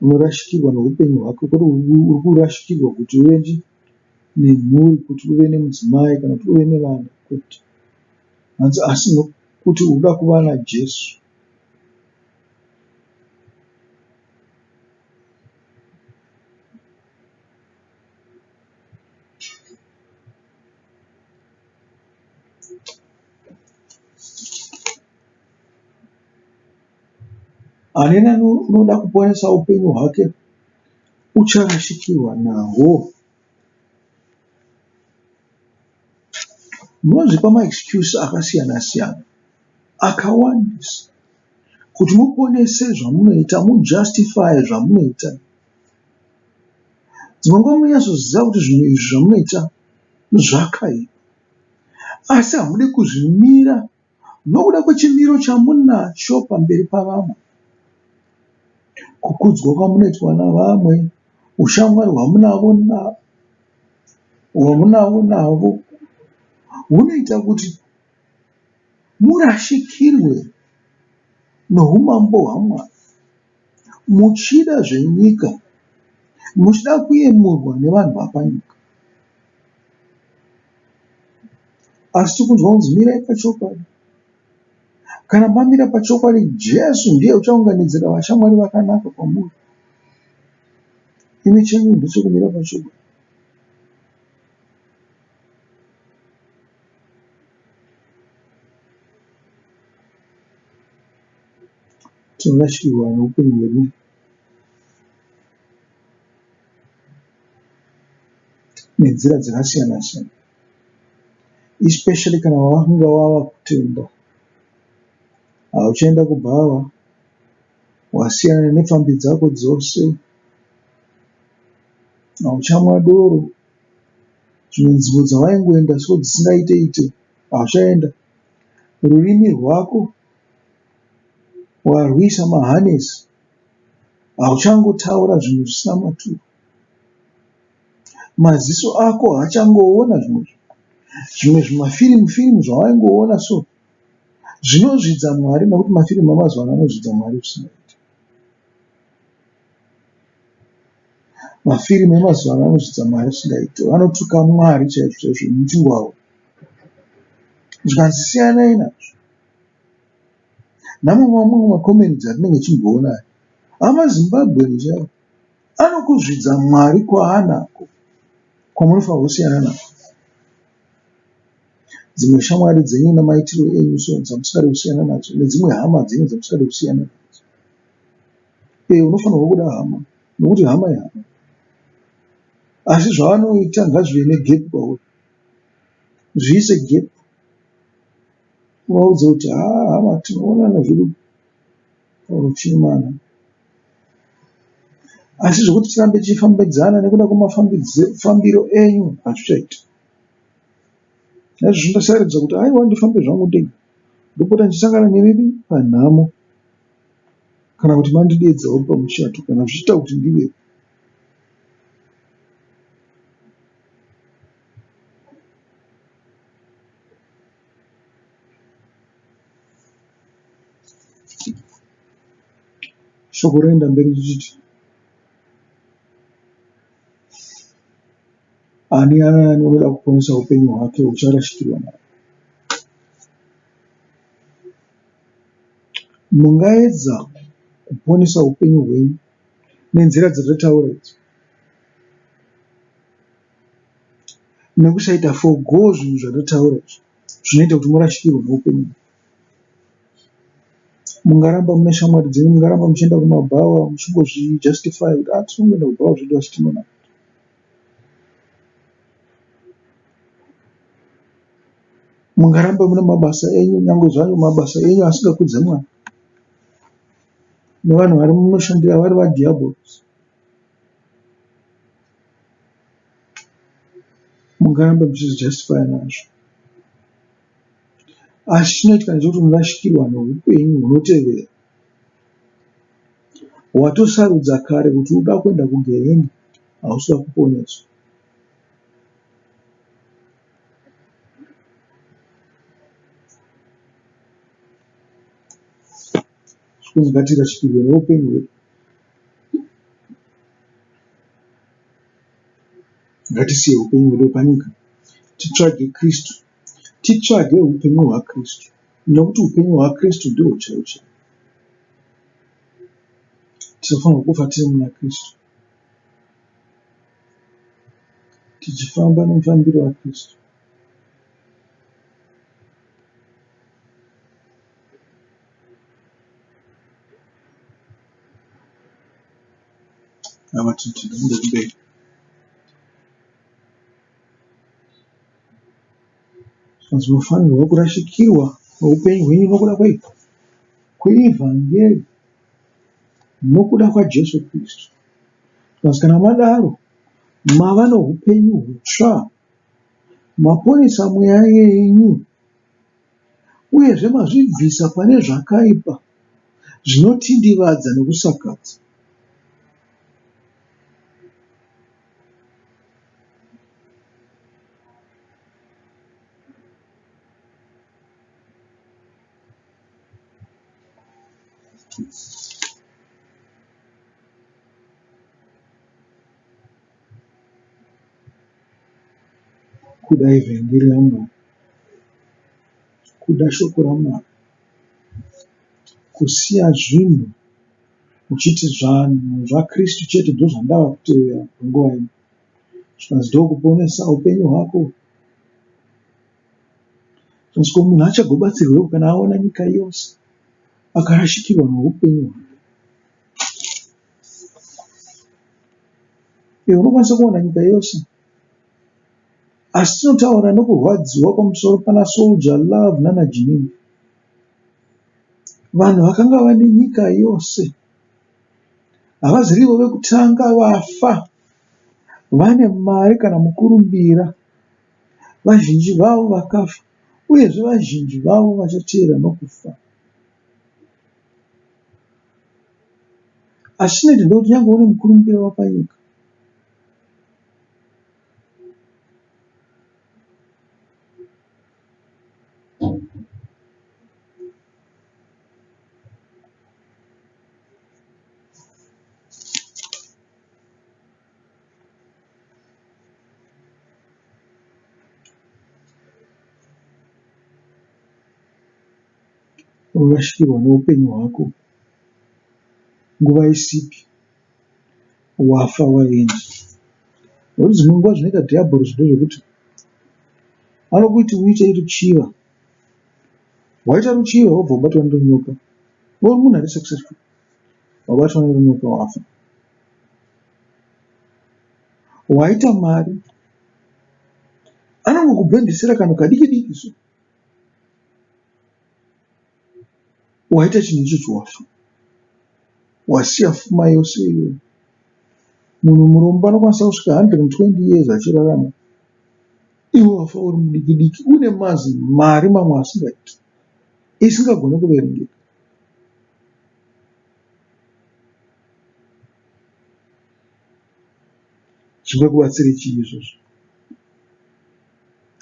Unorashikirwa noupenyu hwake, kwete uri kurashikirwa kuti uve nemhuri, kuti uve nemudzimai kana kuti uve nevana, kwete. Asi nokuti unoda kuva naJesu. Ani nani unoda kuponesa upenyu hwake ucharashikirwa nahwo. Munozvipa maexcuse akasiyana siyana akawandisa kuti muponese zvamunoita, mujustify zvamunoita. Dzimwe nguva munyatsoziva kuti zvinhu izvi zvamunoita zvakaipa, asi hamudi kuzvimira nokuda kwechimiro chamunacho pamberi pavamwe, kukudzwa kwamunoitwa navamwe, ushamwari hwamunavo navo hunoita kuti murashikirwe noumambo hwaMwari, muchida zvenyika, muchida kuyemurwa nevanhu vapanyika. Asi tikunzwa kunzi mirai pachokwadi. Kana mamira pachokwadi, Jesu ndiye uchaunganidzira vashamwari vakanaka kwamuri. Imi chenyu ndechekumira pachokwadi. Tinorashikirwa noupenyu hwedu nenzira dzakasiyana siyana, especially kana wanga wava kutenda, hauchaenda kubhava, wasiyana nepfambi dzako dzose, hauchamwa doro, dzimwe nzvimbo dzawaingoenda so dzisingaite hauchaenda. Rurimi rwako warwisa mahanesi, hauchangotaura zvinhu zvisina maturo. Maziso ako haachangoona zvimwe zvimafirimu zvawaingoona so zvinozvidza Mwari, nokuti mafirimu amazuva ano anozvidza Mwari zvisingaite. Mafirimu emazuva ano anozvidza Mwari zvisingaite, vanotuka Mwari chaizvo chaizvo mutungu wavo. Zvikazisiyanai nazvo, namamwe makomenzi atinenge tichimboona amaZimbabwe chaiwo anokuzvidza Mwari kwaanako, kwamunofanira kusiyana nako. Dzimwe shamwari dzenyu namaitiro enyu so dzamusingade kusiyana nadzo, nedzimwe hama dzenyu dzamusingade kusiyana nadzo. Unofanirwa kuda hama, nokuti hama ihama. Asi zvavanoita ngazvive negepu kwauri, zviise gepu. Unoudza kuti hama tinoonana zvedu paruchimana, asi zvokuti tirambe tichifambidzana nekuda kwemafambiro enyu hazvichaita. Nazvo zvindosaridza kuti aiwa ndifambe zvangu ndega, ndopota ndichisangana nemi panhamo kana kuti mandidedzawo pamuchato kana zvichiita kuti ndiwe. Shoko roenda mberi richiti ani unoda kuponesa upenyu hwake ucharashikirwa naye. Mungaedza kuponesa upenyu hwenyu nenzira dzatataura idzi, nekusaita forgo zvinhu zvatataura izvi zvinoita kuti murashikirwe noupenyu. Mungaramba mune shamwari dzenyu, mungaramba muchienda kumabhawa muchingozvijustify kuti tinongoenda kubhawa zvedu asi tinoona. Mungaramba mune mabasa enyu, nyange zvanyu mabasa enyu asingakudze Mwari, nevanhu vari munoshandira vari vadiabhos. Mungaramba muchizvijustify nazvo, asi chinoitika ndechekuti murashikirwa noupenyu hunotevera. Watosarudza kare kuti uda kuenda kugehena, hausida kuponeswa. Ngatirashikirwe noupenyu hwedu, ngatisiye upenyu hwedu panyika, titsvage Kristu, titsvage upenyu hwaKristu, nokuti upenyu hwaKristu ndihwo chaiwo chaiwo. Tinofanirwa kufa tiri muna Kristu, tichifamba nomufambiro waKristu. Ava tinotenda kunge kumberi. Munofanirwa kurashikirwa noupenyu hwenyu nokuda kweivhangeri, nokuda kwaJesu Kristu. Kana madaro mava noupenyu hutsva, maponesa mweya yenyu, uyezve mazvibvisa pane zvakaipa zvinotindivadza nekusakadza. Kuda ivhengeri raMwari, kuda shoko raMwari, kusiya zvinhu uchiti zvanhu zvaKristu chete ndizvo zvandava kutevera panguva ino, zvikanzi ndokuponesa upenyu hwako. Ko munhu achagobatsirwewo kana aona nyika yose akarashikirwa noupenyu hwake? Unokwanisa kuona nyika yose, asi tinotaura nokurwadziwa pamusoro pana Soldier Love nana Jinini. Vanhu vakanga vane nyika yose, havazirivo vekutanga vafa, vane mari kana mukurumbira, vazhinji vavo vakafa, uyezve vazhinji vavo vachateera nokufa. Asi chinenge ndoti nyange une mukurumbira wapanyika, urashikirwa noupenyu hwako nguva isipi, wafa waenda. Nokuti dzimwe nguva zvinoita dhiabhoro ndezvekuti anokuti uite ruchiva, waita ruchiva wobva wabatwa nenyoka, uri munhu ari successful, wabatwa nenyoka wafa. Waita mari, anongokubhendesera kanhu kadiki diki so, waita chinhu ichocho wafa, wasiya pfuma yose iyoyo. Munhu murombo anokwanisa kusvika 120 years achirarama, iwe wafa uri mudiki diki, une mari mamwe asingaiti, isingagone kuverengeka. Chingakubatsire chii izvozvo?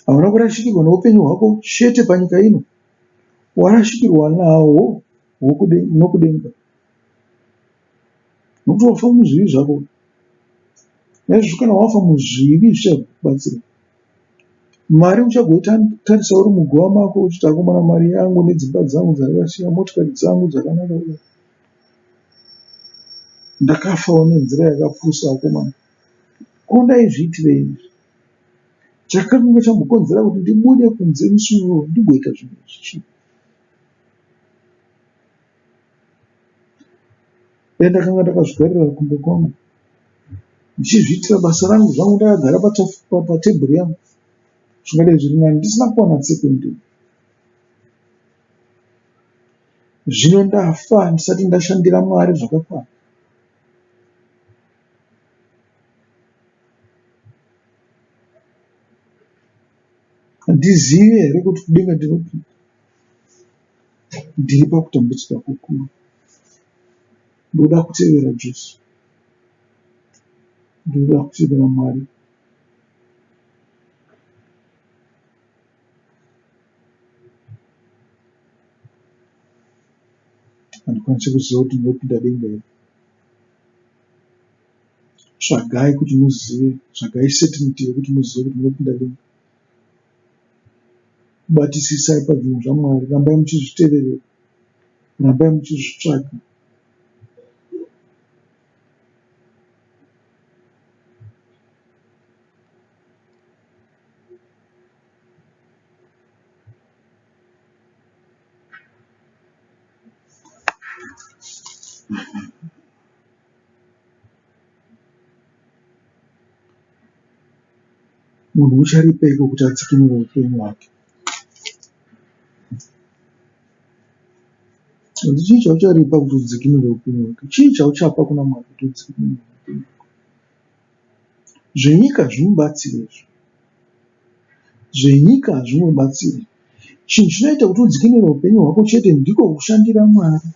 Hauna kurashikirwa noupenyu hwako chete panyika ino, warashikirwa nahwo nokudenga, nokuti wafa muzvivi zvako. Naizvozvo kana wafa muzvivi zvichakubatsira. Mari uchagoitarisa uri muguva mako uchiti akomana, mari yangu nedzimba dzangu dzandakasiya, motikari dzangu dzakanaka kudai, ndakafawo nenzira yakapfusa akomana. Ko ndaizviitirei izvi? Chakanga chambokonzera kuti ndibude kunze musuwo ndigoita zvinhu izvi. Dai ndakanga ndakazvigarira kumba kwangu ndichizviitira basa rangu zvangu ndakagara patebhuri yangu, zvingadai zviri nani, ndisina kuwana tsiko ndini. Zvino ndafa ndisati ndashandira Mwari zvakakwana. Handizivi here kuti kudenga ndinopinda? Ndiri pakutambudzika kukuru. Ndoda kutevera Jesu, ndoda kutevera Mwari. Handikwanisi kuziva kuti ndinopinda denga here. Tsvagai kuti muzive, tsvagai setimiti yekuti muzive kuti munopinda denga. Batisisai pazvinhu zvaMwari, rambai muchizviteverera, rambai muchizvitsvaga. Munhu ucharipeiko kuti atsikinure upenyu hwake? Chii chaucharipa kuti udzikinure upenyu hwake? Chii chauchapa kuna Mwari kuti udzikinure upenyu hwake? Zvenyika zvimubatsire izvo, zvenyika hazvimubatsire. Chinhu chinoita kuti udzikinure upenyu hwako chete ndiko kushandira Mwari.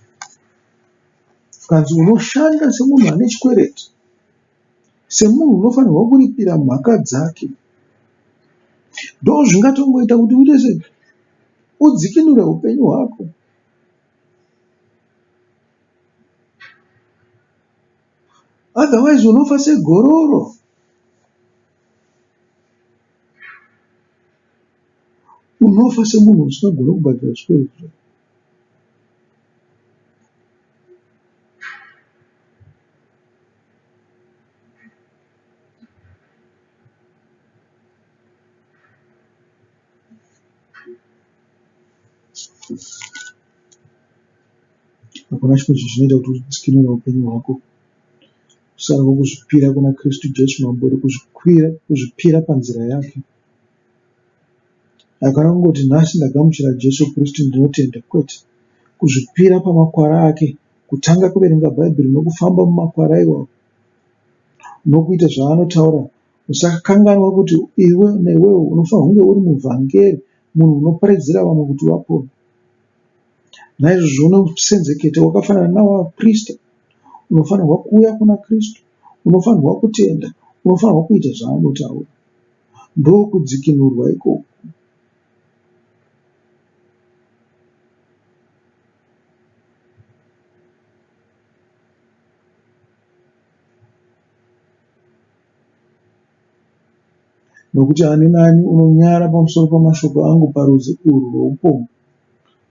Kanzi unoshanda semunhu ane chikwereti, semunhu unofanirwa kuripira mhaka dzake, ndo zvingatongoita kuti uite sei? Udzikinure upenyu hwako. Otherwise unofa segororo. Unofa semunhu usingagone kubhadhara chikwereti. Hakuna chimwe chinhu chinoita kuti udzikinure upenyu hwako kusara kwakuzvipira kuna Kristu Jesu Mambo, kuzvipira panzira yake. Hakana kungoti nhasi ndagamuchira Jesu Kristu ndinotenda, kwete. Kuzvipira pamakwara ake, kutanga kuverenga Bhaibheri nokufamba mumakwara iwawo, nokuita zvaanotaura, Usakanganwa kuti iwe newewo unofanira kunge uri muvhangeri, munhu unoparadzira vamwe kuti vapone. Naizvozvo unosenzekete wakafanana navaprista. Unofanirwa kuuya kuna Kristu, unofanirwa kutenda, unofanirwa kuita zvaanotaura. Ndokudzikinurwa ikoko. Nokuti ani nani unonyara pamusoro pamashoko angu parudzi urwu rwoupombwe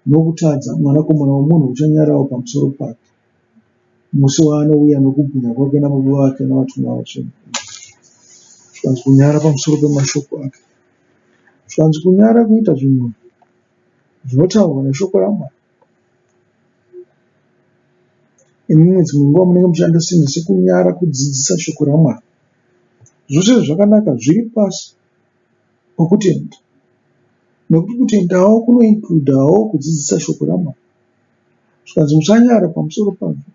nokutadza, mwanakomana womunhu uchanyarawo pamusoro pake musi waanouya nokubwinya kwake nababa vake navatumwa vatsvene. Zvikanzi kunyara pamusoro pemashoko ake, zvikanzi kunyara kuita zvinhu zvinotaurwa neshoko raMwari. Imwe dzimwe nguva munenge muchishandisa sekunyara kudzidzisa shoko raMwari. Zvose zvakanaka zviri pasi pokutenda, nekuti kutendawo kunoinkludawo kudzidzisa shoko raMwari. Zvikanzi musanyare pamusoro pazvo,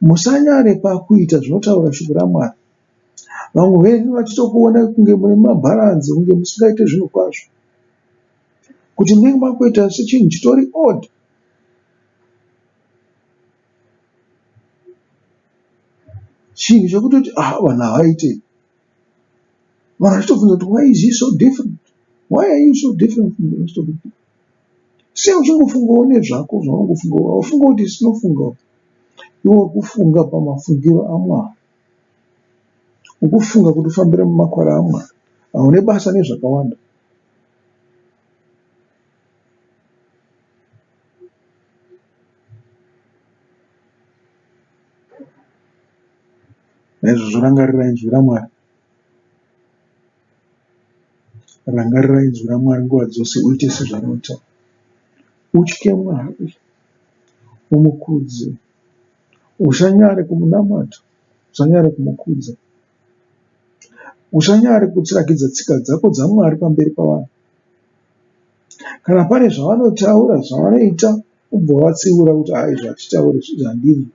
musanyare pakuita zvinotaura shoko raMwari. Vamwe venyu vachitokuona kunge mune mabharanzi, kunge musingaite zvinhu kwazvo, kuti munenge makuita sechinhu chitori odd. Chinhu chokutoti vanhu havaitei. Vanhu vachitobvunza kuti why is he so different? Why are you so different from the rest of the people? Sei uchingofungawo nezvako zvaunongofungawo, wafunga kuti sinofungawo. Iwe kufunga pamafungiro aMwari, ukufunga kuti ufambire mumakwara aMwari, haune basa nezvakawanda. Naizvozvo rangarirai inzwi raMwari. Rangarirai inzwi raMwari nguva dzose, uite sezvaanoita. Utye Mwari, umukudze. Usanyare kumunamata, usanyare kumukudza. Usanyare kutsirakidza tsika dzako dzaMwari pamberi pavanhu. Kana pane zvavanotaura, zvavanoita, ubva watsiura kuti izvi hatitauri zvandiri,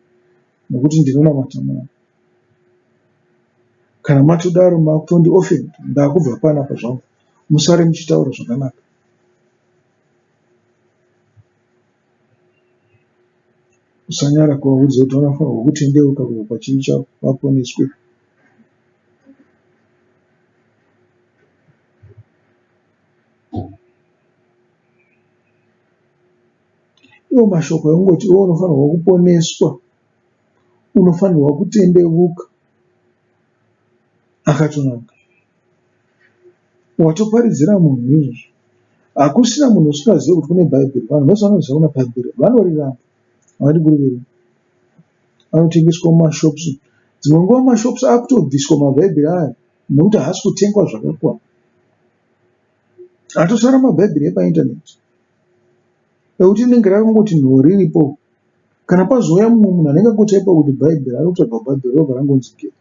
nokuti ndinonamata Mwari. Kana matodaro matondiofenda, ndakubva panapa zvangu. Musare muchitaura zvakanaka. Usanyara kuvaudza kuti vanofanirwa kutendeuka kubva pachivi chavo vaponeswe. Iwo mashoko ekungoti iwe unofanirwa kuponeswa, unofanirwa kutendeuka, akatonaka. Watoparidzira munhu izvozvo. Hakusina munhu usingazivi kuti kune Bhaibheri. Vanhu vose vanoziva kuna Bhaibheri vanoriramba, havadi kuriverenga. Anotengeswa mumashopusi. Dzimwe nguva mumashopusi akutobviswa maBhaibheri aya nokuti haasi kutengwa zvakakwana. Atosara maBhaibheri epaindaneti ekuti rinenge rakangoti nhoo riripo. Kana pazouya mumwe munhu anenge angotaipa kuti Bhaibheri, ari kutsvaga Bhaibheri robva rangonzi gere.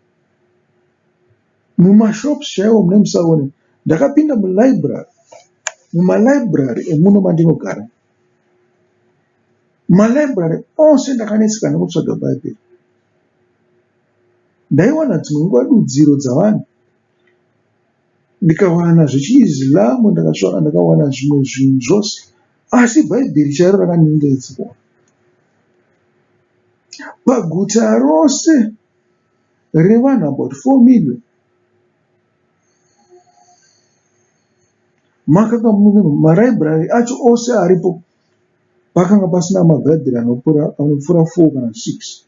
Mumashopusi chaiwo mune musaone. Ndakapinda mulaibhurari, mumalaibhurari emuno mandinogara. Malaibhurari ose ndakanetseka nekutsvaga Bhaibheri. Ndaiwana dzimwe nguva dudziro dzavanhu, ndikawana zvechiIslam, ndakawana zvimwe zvinhu zvose, asi Bhaibheri chairo rakandinetsa. Paguta rose revanhu about 4 million makanga mune maraibhurari acho ose aripo, pakanga pasina maBhaibheri anopfuura 4 kana 6.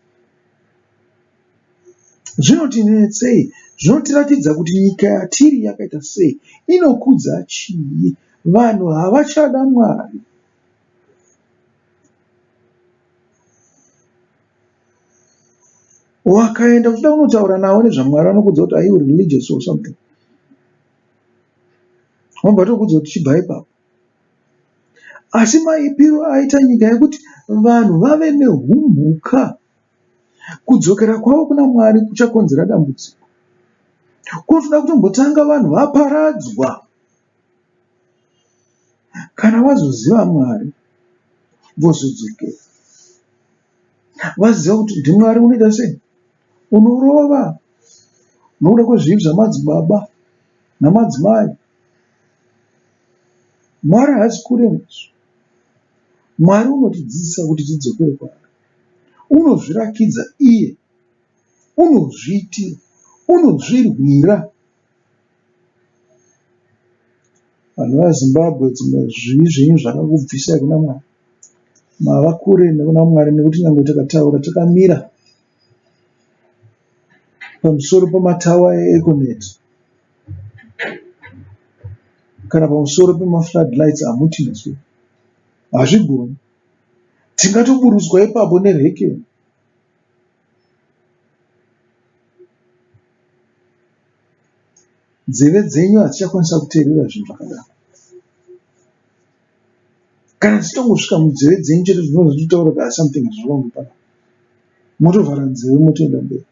Zvinotinetsei? Zvinotiratidza kuti nyika yatiri yakaita sei, inokudza chii? Vanhu havachada Mwari. Wakaenda uchida kunotaura navo nezvaMwari, vanokudza kuti are you religious or something? Wabva tokudza kuti chibva ipapo. Asi maipiro aita nyika yekuti vanhu vave nehumhuka. Kudzokera kwavo kuna Mwari kuchakonzera dambudziko. Kunotoda kutombotanga vanhu vaparadzwa. Kana vazoziva Mwari, vozodzokera. Vaziva kuti ndiMwari unoita sei? Unorova, nokuda kwezvivi zvamadzibaba namadzimai. Mwari haasi kure nesu. Mwari unotidzidzisa kuti tidzokere kwaari. Unozvirakidza iye, unozviitira, unozvirwira. Vanhu vaZimbabwe, dzimwe zvivi zvenyu zvakakubvisai kuna Mwari. Mava kure nekuna Mwari nekuti nyange takataura takamira pamusoro pamatawa eEconet kana pamusoro pemafloodlights hamuti nesu. Hazvigoni. Tingatoburutswa ipapo nerekeni. Nzeve dzenyu hadzichakwanisa kuteerera zvinhu zvakadaro. Kana dzitongosvika munzeve dzenyu chete zvinozotitaura kuti something is wrong panapa. Motovhara nzeve motoenda mberi.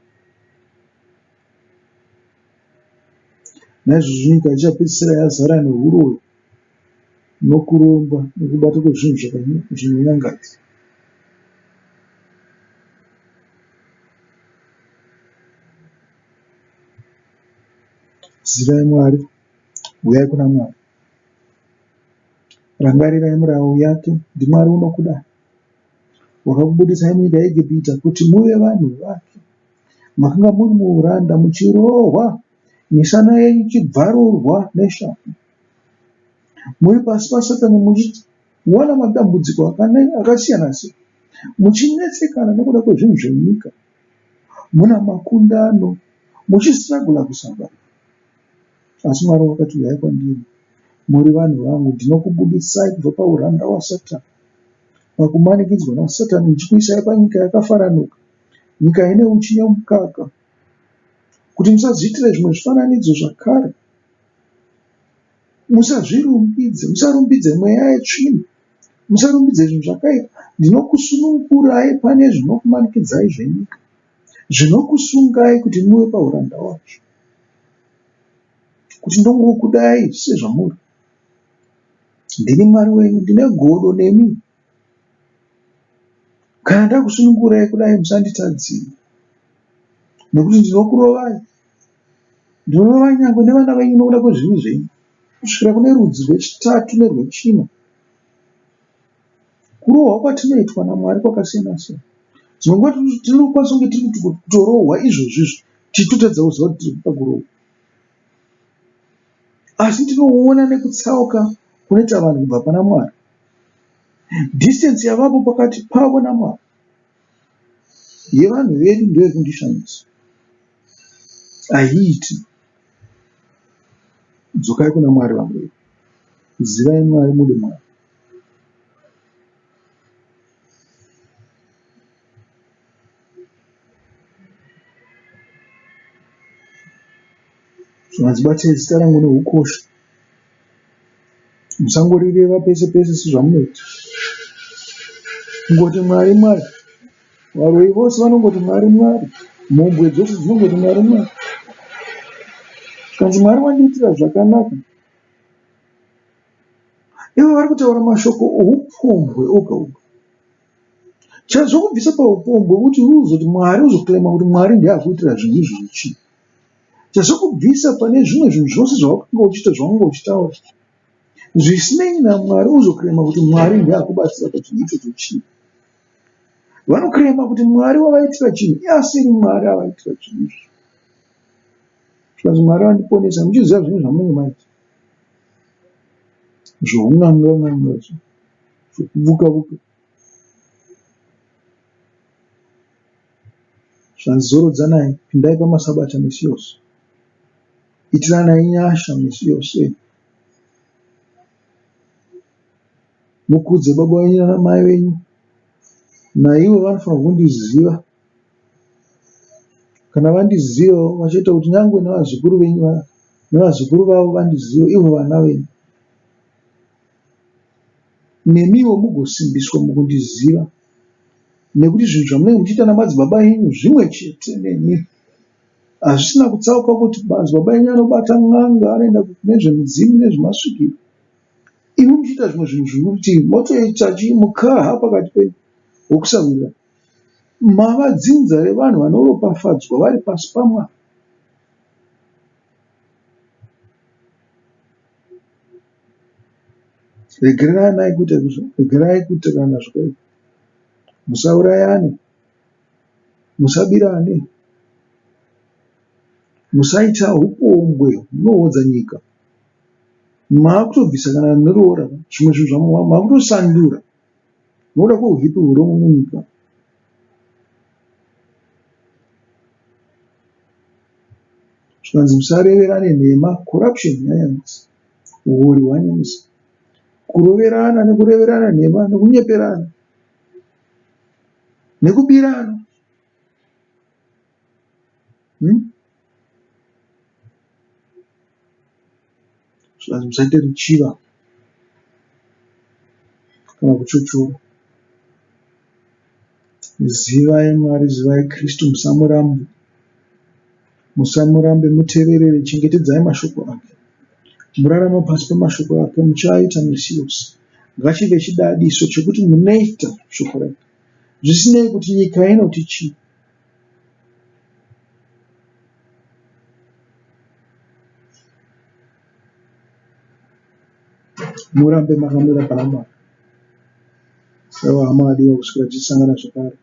Naizvozvo nyika ichapedzisira yazara neuroyi nokuromba nokubata kwezvinhu zvinonyangadza. Zivai Mwari, uyai kuna Mwari. Rangarirai murau yake, ndiMwari unokudai. Wakakubudisai munyika yeIjipita kuti muve vanhu vake. Makanga muri muuranda muchirohwa, misana yenyu ichibvarurwa neshamhu. Muri pasi paSatani muchiwana madambudziko akasiyana siyana, muchinetsekana nekuda kwezvinhu zvenyika. Muna makundano, muchisiragula kusangana. Asi Mwari wakati, uyai kwandiri, muri vanhu vangu, ndinokubudisai kubva pauranda hwaSatani, pakumanikidzwa naSatani, ndichikuisai panyika yakafaranuka, nyika ine uchi nemukaka, kuti musazviitire zvimwe zvifananidzo zvakare. Musazvirumbidze, musarumbidze mweya yetsvina, musarumbidze zvinhu zvakaipa. Ndinokusunungurai pane zvinokumanikidzai zvenyika, zvinokusungai kuti muve pauranda hwacho, kuti ndongokudai sezvamuri. Ndini Mwari wenyu, ndine godo nemi. Kana ndakusunungurai kudai musanditadzira, nekuti ndinokurovai. Ndinorovai nyangwe nevana venyu nokuda kwezvivi zvenyu, kusvikira kune rudzi rwechitatu nerwechina. Kurohwa kwatinoitwa naMwari kwakasiyana siyana. Dzimwe nguva tinokwanisa kunge tiri kutorohwa izvozvizvo tichitotadza kuziva kuti tiri pakurohwa. Asi tinoona nekutsauka kunoita vanhu kubva pana Mwari. Distance yavapo pakati pavo naMwari yevanhu vedu ndeyekundishamisa. Haiiti. Dzokai kuna Mwari vanhu vedu. Zivai Mwari muri Mwari. Musadzibatai zita rangu neukosha. Musangorireva pese pese sezvamunoita. Kungoti Mwari Mwari. Varoi vose vanongoti Mwari Mwari. Mhombwe dzose dzinongoti Mwari Mwari. Kanzi Mwari wandiitira zvakanaka. Ivo vari kutaura mashoko oupombwe oga oga. Chazokubvisa paupombwe kuti uzoti Mwari uzoklaima kuti Mwari ndiye akuitira zvinhu izvi zvichi. Chazokubvisa pane zvimwe zvinhu zvose zvawakanga uchiita zvawanga uchitaura. Zvisinei naMwari uzoklaima kuti Mwari ndiye akubatsira pachinhu ichocho chii. Vanoklaima kuti Mwari wavaitira chinhu, asiri Mwari avaitira chinhu izvi. Zvikanzi Mwari vandiponesa, muchiziva zvinhu zvamunenge maita. Zvoun'anga zvokuvuka-vuka. Zvanzorodzanai, pindai pamasabata misi yose. Itiranai nyasha misi yose. Mukudze baba wenyu namai venyu. Naivo vanofanira kundiziva. Kana vandiziva, vachaita kuti nyangwe nevazukuru venyu nevazukuru vavo vandiziva, ivo vana venyu. Nemiwo mugosimbiswa mukundiziva. Nekuti zvinhu zvamunenge muchiita namadzibaba enyu zvimwe chete nemi. Hazvisina kutsauka kuti madzibaba enyu anobata n'anga, anoenda nezvemudzimu nezvemasvikiro. Imi muchiita zvimwe zvinhu zvinokuti motoita mukaha pakati penyu wokusawira. Mava dzinza revanhu vanoropafadzwa vari pasi paMwari. Regererai kuitirana zvakaipa. Musaurayane, musabirane, musaita upombwe hunoodza nyika. Maakutobvisa kana neroora zvimwe zvinhu maakutosandura nokuda kweuhipi huromo munyika. Zvikanzi musareverane nhema, corruption yanyanisa, uori hwanyanisa, kuroverana nekureverana nhema nekunyeperana nekubirana. Zvikanzi musaite ruchiva kana kuchochora. Zivai Mwari, zivai Kristu, musamurambe, muteverere, chengetedzai mashoko ake, murarama pasi pemashoko ake, muchaaita misi yose. Ngachive chidadiso chekuti munoita shoko rake, zvisinei kuti nyika inoti chii. Murambe makamira panamara. Ewa hama adiwa, kuswera tichisangana zvakare.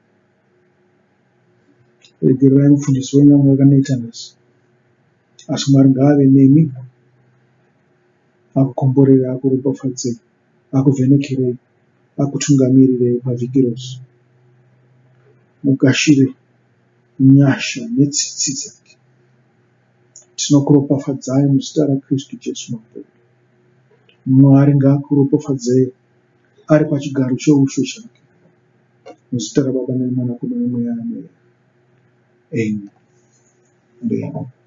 Regererai mufundisi wenyu wamwakanoita nhasi. Asi Mwari ngaave nemi, akukomborere, akuropafadzei, akuvhenekerei, akutungamirirei pavhiki rose. Mugashire nyasha netsitsi dzake. Tinokuropafadzai muzita raKristu Jesu mupenyu. Mwari ngaakuropafadzei ari pachigaro choushe chake. Muzita raBaba naMwana naMweya Mutsvene. Amen.